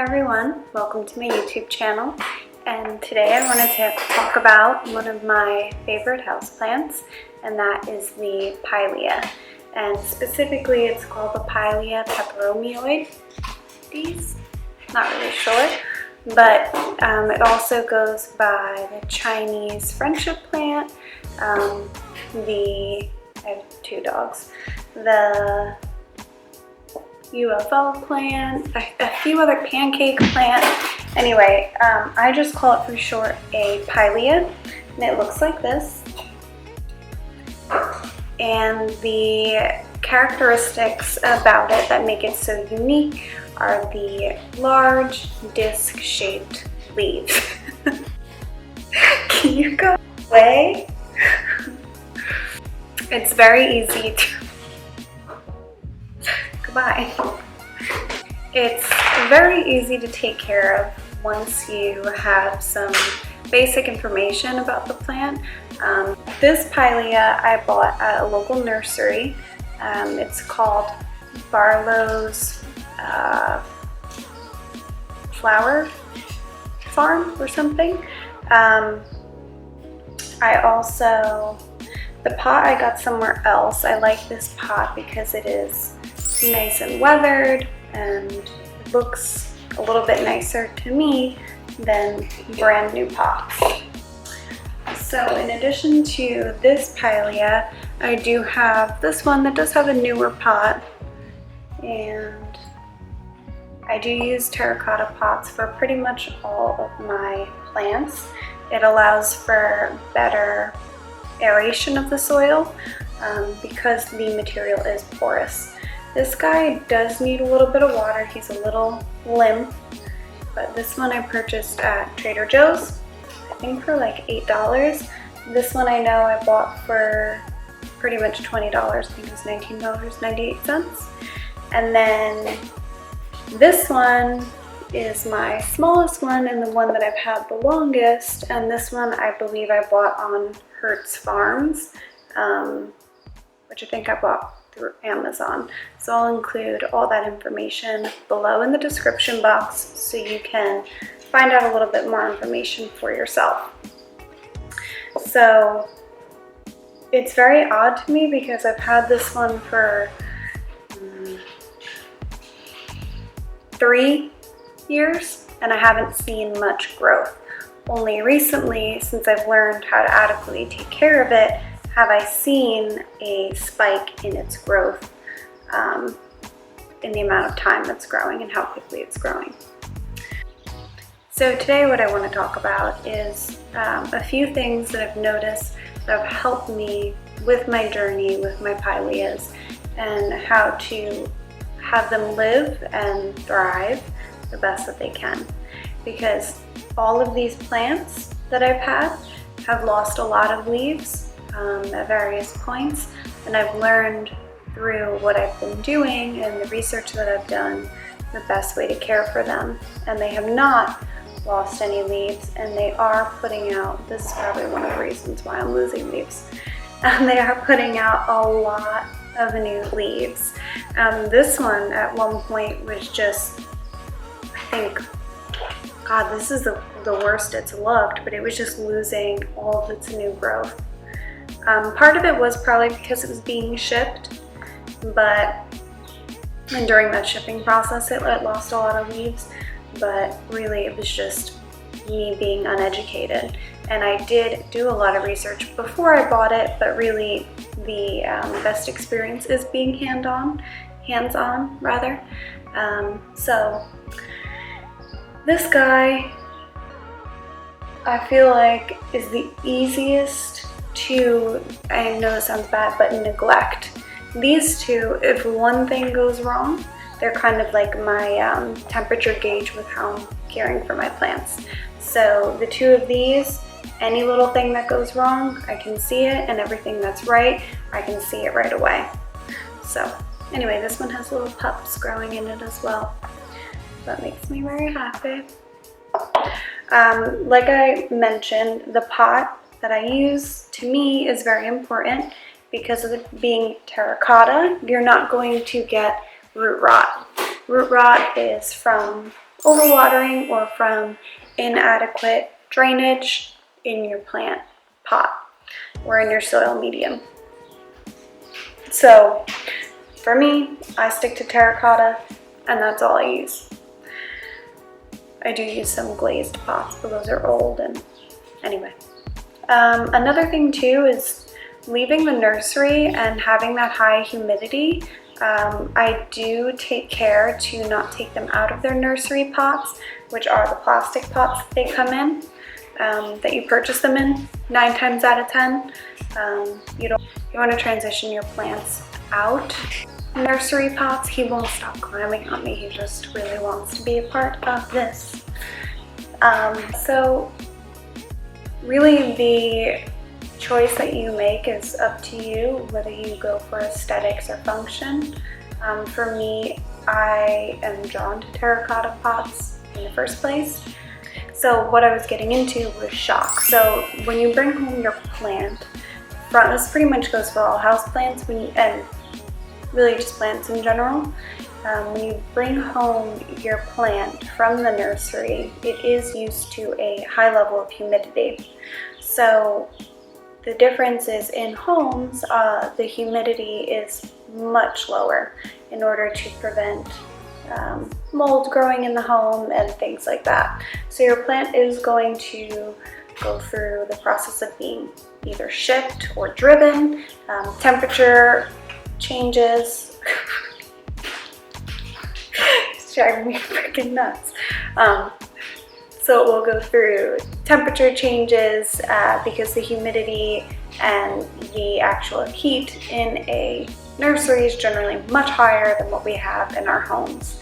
everyone, welcome to my YouTube channel, and today I wanted to talk about one of my favorite houseplants, and that is the Pilea. And specifically it's called the Pilea Peperomioides. Not really sure, but it also goes by the Chinese friendship plant, I have two dogs, the UFO plant, a few other pancake plants. Anyway, I just call it for short a Pilea, and it looks like this. And the characteristics about it that make it so unique are the large disc-shaped leaves. Can you go away? It's very easy to Goodbye. It's very easy to take care of once you have some basic information about the plant. This Pilea I bought at a local nursery. It's called Barlows Flower Farm or something. The pot I got somewhere else. I like this pot because it is nice and weathered and looks a little bit nicer to me than brand new pots. So in addition to this Pilea, I do have this one that does have a newer pot, and I do use terracotta pots for pretty much all of my plants. It allows for better aeration of the soil because the material is porous. This guy does need a little bit of water. He's a little limp, but this one I purchased at Trader Joe's, I think for like $8. This one I know I bought for pretty much $20. I think it was $19.98. And then this one is my smallest one and the one that I've had the longest, and this one I believe I bought on Hertz Farms, which I think I bought through Amazon. So I'll include all that information below in the description box so you can find out a little bit more information for yourself. So it's very odd to me because I've had this one for 3 years and I haven't seen much growth. Only recently, since I've learned how to adequately take care of it, have I seen a spike in its growth, in the amount of time it's growing and how quickly it's growing. So today what I want to talk about is a few things that I've noticed that have helped me with my journey with my Pileas and how to have them live and thrive the best that they can. Because all of these plants that I've had have lost a lot of leaves at various points, and I've learned through what I've been doing and the research that I've done the best way to care for them. And they have not lost any leaves, and they are putting out, this is probably one of the reasons why I'm losing leaves, they are putting out a lot of new leaves. This one at one point was just, I think, God, this is the worst it's looked, but it was just losing all of its new growth. Part of it was probably because it was being shipped, and during that shipping process it lost a lot of leaves, but really it was just me being uneducated. And I did do a lot of research before I bought it, but really the best experience is being hands-on rather. So this guy, I feel like, is the easiest to, I know this sounds bad, but neglect. These two, if one thing goes wrong, they're kind of like my temperature gauge with how I'm caring for my plants. So the two of these, any little thing that goes wrong, I can see it, and everything that's right, I can see it right away. So anyway, this one has little pups growing in it as well. That makes me very happy. Like I mentioned, the pot that I use to me is very important because of it being terracotta. You're not going to get root rot. Root rot is from overwatering or from inadequate drainage in your plant pot or in your soil medium. So for me, I stick to terracotta, and that's all I use. I do use some glazed pots, but those are old, and anyway. Another thing too is leaving the nursery and having that high humidity. I do take care to not take them out of their nursery pots, which are the plastic pots that they come in, that you purchase them in 9 times out of 10. You want to transition your plants out nursery pots. He won't stop climbing on me. He just really wants to be a part of this. So really the choice that you make is up to you, whether you go for aesthetics or function. For me, I am drawn to terracotta pots in the first place. So what I was getting into was shock. So when you bring home your plant, this pretty much goes for all houseplants, and really just plants in general. When you bring home your plant from the nursery, it is used to a high level of humidity. So the difference is in homes, the humidity is much lower in order to prevent mold growing in the home and things like that. So your plant is going to go through the process of being either shipped or driven, temperature changes. It's driving me freaking nuts. So it will go through temperature changes because the humidity and the actual heat in a nursery is generally much higher than what we have in our homes.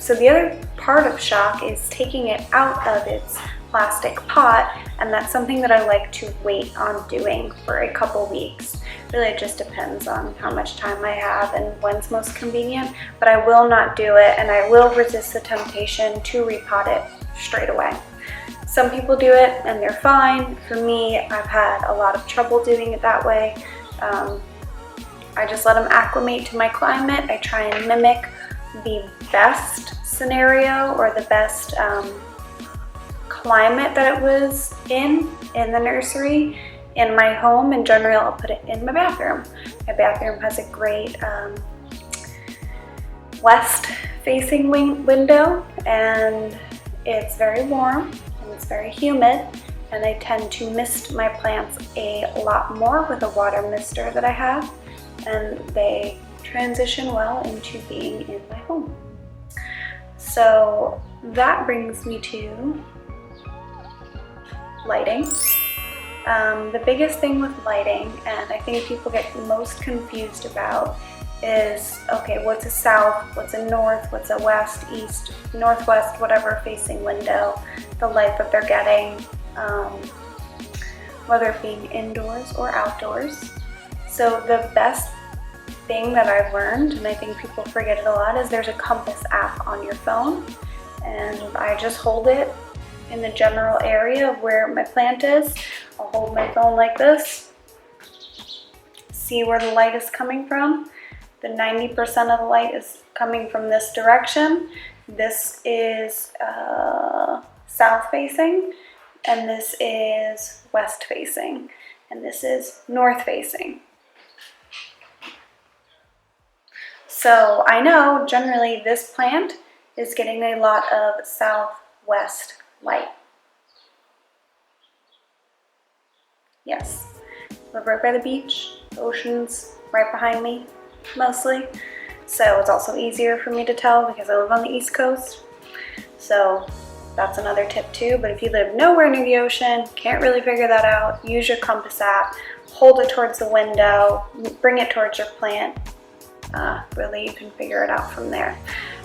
So the other part of shock is taking it out of its plastic pot, and that's something that I like to wait on doing for a couple weeks. Really, it just depends on how much time I have and when's most convenient, but I will not do it, and I will resist the temptation to repot it straight away. Some people do it and they're fine. For me, I've had a lot of trouble doing it that way. I just let them acclimate to my climate. I try and mimic the best scenario or the best climate that it was in the nursery in my home, and generally I'll put it in my bathroom. My bathroom has a great west facing window, and it's very warm and it's very humid, and I tend to mist my plants a lot more with a water mister that I have, and they transition well into being in my home. So that brings me to lighting. The biggest thing with lighting, and I think people get most confused about, is, okay, what's a south, what's a north, what's a west, east, northwest, whatever facing window, the light that they're getting, whether it being indoors or outdoors. So the best thing that I've learned, and I think people forget it a lot, is there's a compass app on your phone, and I just hold it in the general area of where my plant is. I'll hold my phone like this, see where the light is coming from. The 90% of the light is coming from this direction. This is south facing, and this is west facing, and this is north facing. So I know generally this plant is getting a lot of southwest light. Yes, live right by the beach, the ocean's right behind me, mostly. So it's also easier for me to tell because I live on the East Coast. So that's another tip too. But if you live nowhere near the ocean, can't really figure that out, use your compass app, hold it towards the window, bring it towards your plant. Really, you can figure it out from there.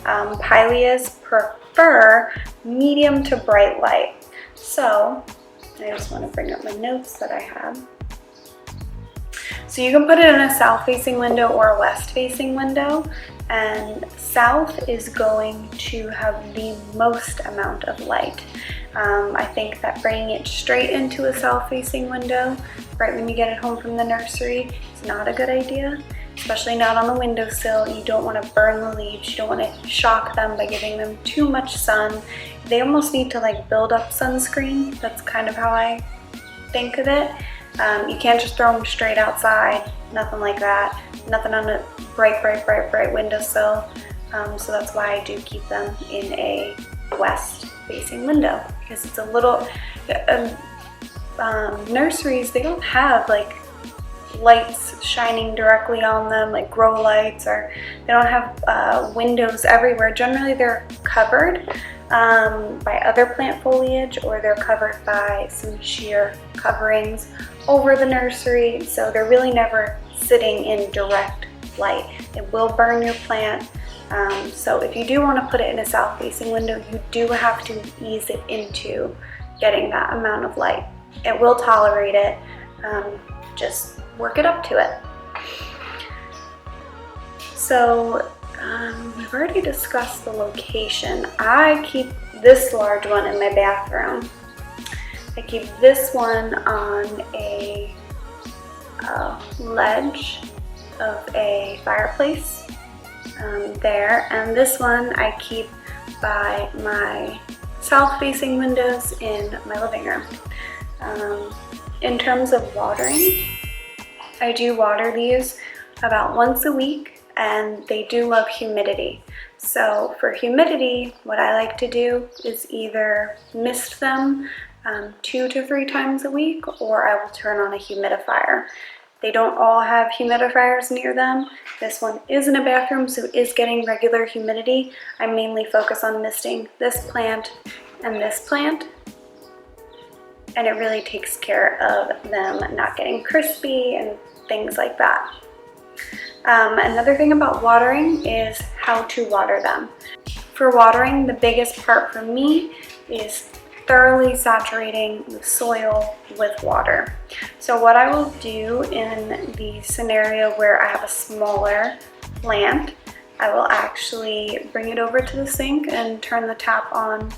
Pileas prefer medium to bright light. So I just want to bring up my notes that I have. So you can put it in a south-facing window or a west-facing window, and south is going to have the most amount of light. I think that bringing it straight into a south-facing window right when you get it home from the nursery is not a good idea. especially not on the windowsill. You don't want to burn the leaves. You don't want to shock them by giving them too much sun. They almost need to like build up sunscreen. That's kind of how I think of it. You can't just throw them straight outside, nothing like that. Nothing on a bright windowsill. So that's why I do keep them in a west facing window, because it's a little, nurseries, they don't have like lights shining directly on them, like grow lights, or they don't have windows everywhere. Generally they're covered by other plant foliage, or they're covered by some sheer coverings over the nursery, so they're really never sitting in direct light. It will burn your plant. So if you do want to put it in a south facing window, you do have to ease it into getting that amount of light. It will tolerate it, just work it up to it. So we've already discussed the location. I keep this large one in my bathroom. I keep this one on a ledge of a fireplace there, and this one I keep by my south facing windows in my living room. In terms of watering, I do water these about once a week, and they do love humidity. So for humidity, what I like to do is either mist them 2 to 3 times a week, or I will turn on a humidifier. They don't all have humidifiers near them. This one is in a bathroom, so it is getting regular humidity. I mainly focus on misting this plant and this plant, and it really takes care of them not getting crispy and things like that. Another thing about watering is how to water them. For watering, the biggest part for me is thoroughly saturating the soil with water. So what I will do in the scenario where I have a smaller plant, I will actually bring it over to the sink and turn the tap on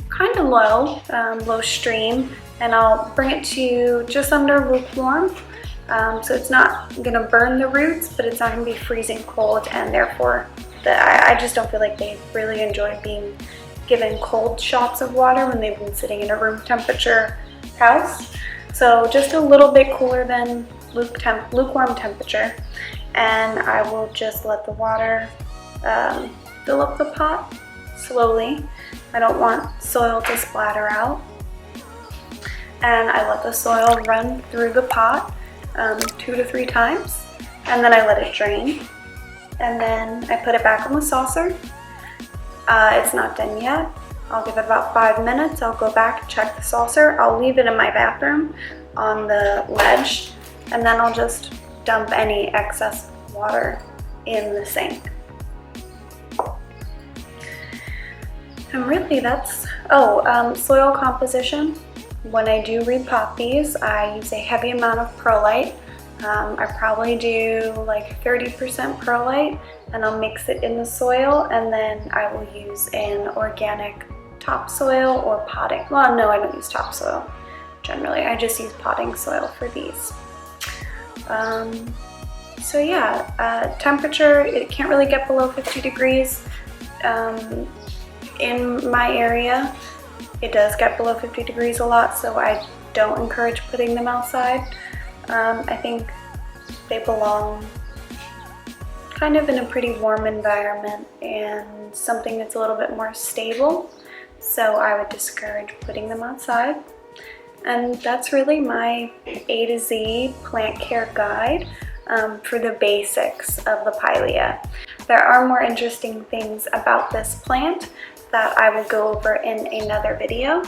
kind of low, low stream, and I'll bring it to just under lukewarm. So it's not gonna burn the roots, but it's not gonna be freezing cold, and therefore I just don't feel like they really enjoy being given cold shots of water when they've been sitting in a room temperature house. So just a little bit cooler than lukewarm temperature, and I will just let the water fill up the pot slowly. I don't want soil to splatter out, and I let the soil run through the pot 2 to 3 times, and then I let it drain, and then I put it back on the saucer. It's not done yet. I'll give it about 5 minutes. I'll go back, check the saucer. I'll leave it in my bathroom on the ledge, and then I'll just dump any excess water in the sink. And really that's, soil composition. When I do repot these, I use a heavy amount of perlite. I probably do like 30% perlite, and I'll mix it in the soil, and then I will use an organic topsoil or potting. Well, no, I don't use topsoil generally. I just use potting soil for these. So yeah, temperature, it can't really get below 50 degrees. In my area, it does get below 50 degrees a lot, so I don't encourage putting them outside. I think they belong kind of in a pretty warm environment and something that's a little bit more stable, so I would discourage putting them outside. And that's really my A to Z plant care guide for the basics of the Pilea. There are more interesting things about this plant that I will go over in another video,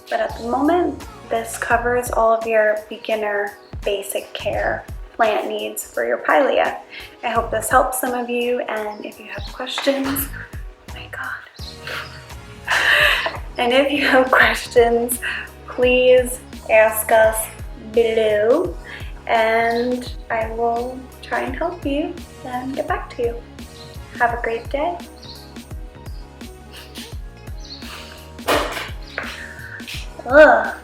but at the moment this covers all of your beginner basic care plant needs for your Pilea. I hope this helps some of you, and if you have questions, oh my god. And if you have questions, please ask us below, and I will try and help you and get back to you. Have a great day. Ugh.